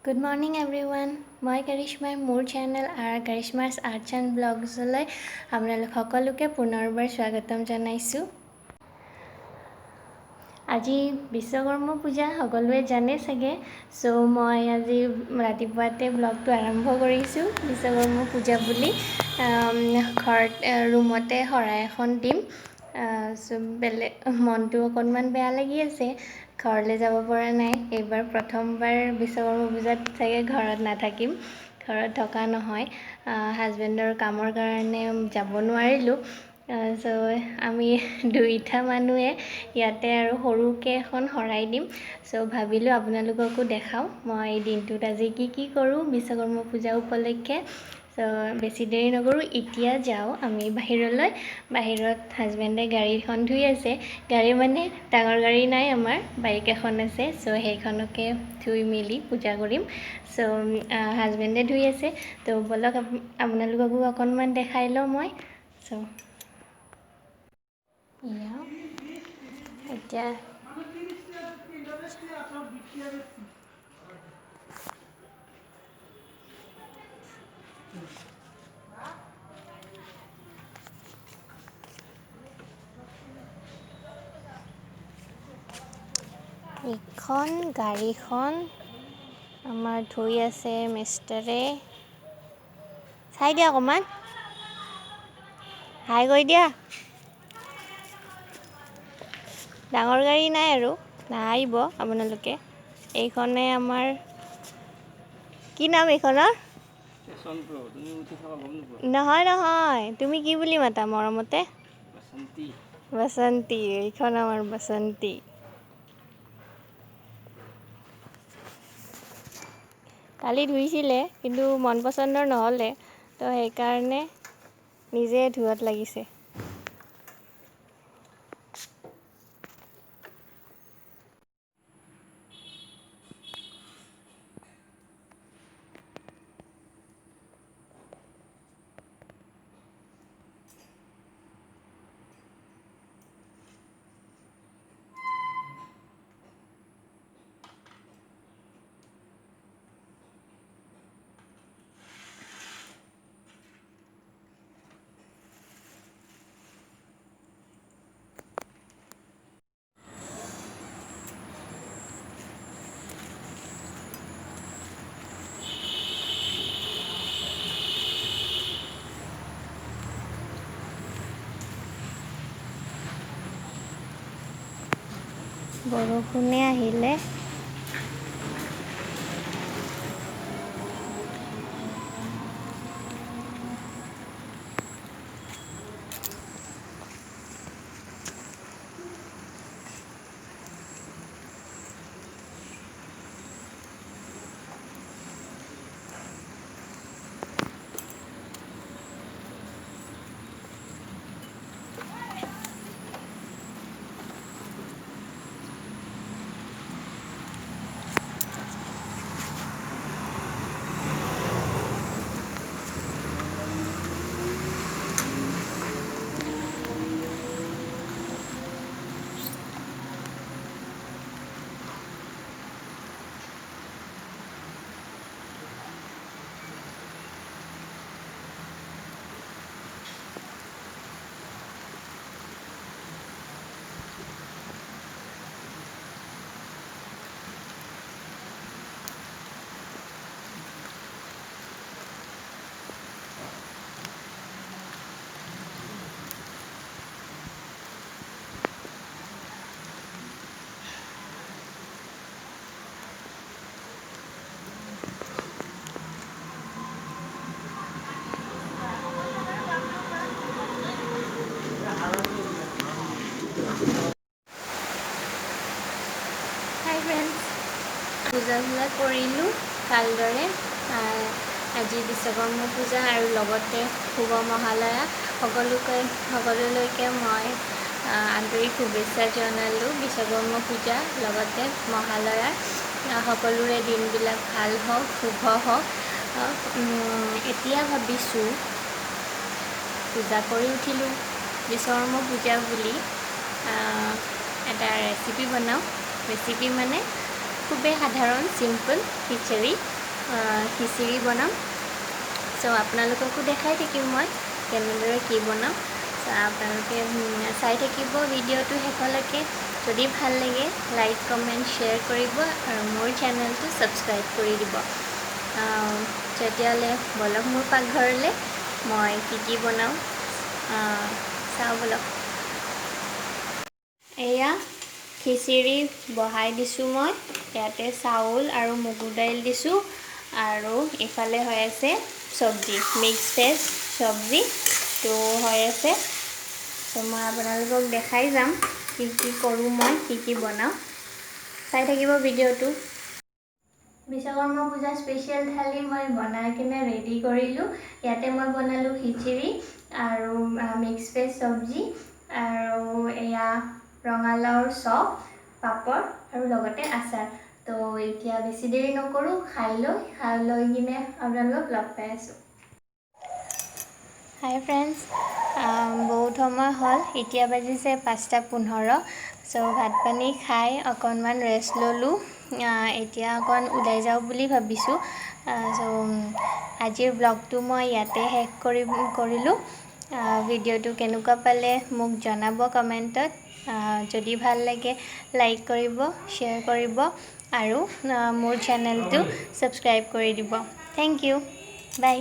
Good morning everyone. মই কৰিশ্মাই মোৰ channel কৰিশ্মাছ arts and ব্লগছলৈ আপোনালোক সকলোকে পুনৰবাৰ স্বাগতম জনাইছোঁ। আজি বিশ্বকৰ্মা পূজা সকলোৱে জানে চাগে। সো মই আজি ৰাতিপুৱাতে ব্লগটো আৰম্ভ কৰিছোঁ বিশ্বকৰ্মা পূজা বুলি। ঘৰত ৰুমতে শৰাই এখন দিম। মনটো অকণমান বেয়া লাগি আছে, ঘৰলৈ যাব পৰা নাই। এইবাৰ প্ৰথমবাৰ বিশ্বকৰ্মা পূজাত চাগে ঘৰত নাথাকিম, ঘৰত থকা নহয়। হাজবেণ্ডৰ কামৰ কাৰণে যাব নোৱাৰিলোঁ। আমি দুইটা মানুহে ইয়াতে আৰু সৰুকৈ এখন শৰাই দিম। ভাবিলোঁ আপোনালোককো দেখাওঁ মই দিনটোত আজি কি কৰোঁ বিশ্বকৰ্মা পূজা উপলক্ষে। বেছি দেৰি নকৰোঁ, এতিয়া যাওঁ আমি বাহিৰলৈ। বাহিৰত হাজবেণ্ডে গাড়ীখন ধুই আছে। গাড়ী মানে ডাঙৰ গাড়ী নাই, আমাৰ বাইক এখন আছে। সেইখনকে ধুই মেলি পূজা কৰিম। হাজবেণ্ডে ধুই আছে। বলক আপোনালোককো অকণমান দেখাই লওঁ মই। এতিয়া এইখন গাড়ীখন আমাৰ ধুই আছে মিষ্টাৰে। চাই দিয়া অকণমান, হাই কৰি দিয়া। ডাঙৰ গাড়ী নাই আৰু নাহিব আপোনালোকে। এইখনে আমাৰ কি নাম এইখনৰ? নহয়, তুমি কি বুলি মাতা মৰমতে? বসন্তী। এইখন আমাৰ বসন্তী। কালি ধুইছিলে কিন্তু মন পচন্দৰ নহ'লে, সেইকাৰণে নিজে ধোৱাত লাগিছে। বৰষুণে আহিলে। হাই ফ্ৰেণ্ডছ, পূজা কৰিলোঁ ভালদৰে। আজি বিশ্বকৰ্মা পূজা আৰু লগতে শুভ মহালয়া। সকলোলৈকে মই আন্তৰিক শুভেচ্ছা জনালোঁ বিশ্বকৰ্মা পূজা লগতে মহালয়াৰ। সকলোৰে দিনবিলাক ভাল হওক, শুভ হওক। এতিয়া ভাবিছোঁ পূজা কৰি উঠিলোঁ, বিশ্বকৰ্মা পূজা বুলি এটা ৰেচিপি বনাওঁ। ৰেচিপি মানে খুবেই সাধাৰণ, চিম্পল খিচিৰি। খিচিৰি বনাম। চ' আপোনালোককো দেখাই থাকিম মই কেনেদৰে কি বনাম। চ' আপোনালোকে চাই থাকিব ভিডিঅ'টো শেষলৈকে। যদি ভাল লাগে লাইক কমেণ্ট শ্বেয়াৰ কৰিব আৰু মোৰ চেনেলটো ছাবস্ক্ৰাইব কৰি দিব। তেতিয়াহ'লে বলক মোৰ পাকঘৰলৈ, মই কি বনাওঁ চাওঁ বলক। এয়া খিচিৰি বহাই দিছোঁ মই। ইয়াতে চাউল আৰু মগু দাইল দিছোঁ আৰু ইফালে হৈ আছে চব্জি, মিক্স ভেজ চব্জি তো হৈ আছে। তো মই আপোনালোকক দেখাই যাম কি কৰোঁ, মই কি বনাওঁ। চাই থাকিব ভিডিঅ'টো। বিশ্বকৰ্মা পূজা স্পেচিয়েল থালি মই বনাই কিনে ৰেডি কৰিলোঁ। ইয়াতে মই বনালোঁ খিচিৰি আৰু মিক্স ভেজ চব্জি আৰু এয়া ৰঙালাওৰ চপ, পাপৰ আৰু লগতে আচাৰ। তো এতিয়া বেছি দেৰি নকৰোঁ, খাই লৈ কিনে আপোনালোকক লগ পাই আছোঁ। হাই ফ্ৰেণ্ডছ, বহুত সময় হ'ল, এতিয়া বাজিছে 5:15। চ' ভাত পানী খাই অকণমান ৰেষ্ট ল'লোঁ। এতিয়া অকণ ওলাই যাওঁ বুলি ভাবিছোঁ। চ' আজিৰ ব্লগটো মই ইয়াতে শেষ কৰিলোঁ। ভিডিঅ'টো কেনেকুৱা পালে মোক জনাব কমেণ্টত। যদি ভাল লাগে লাইক কৰিব, শ্বেয়াৰ কৰিব আৰু মোৰ চেনেলটো ছাবস্ক্ৰাইব কৰি দিব। থেংক ইউ, বাই।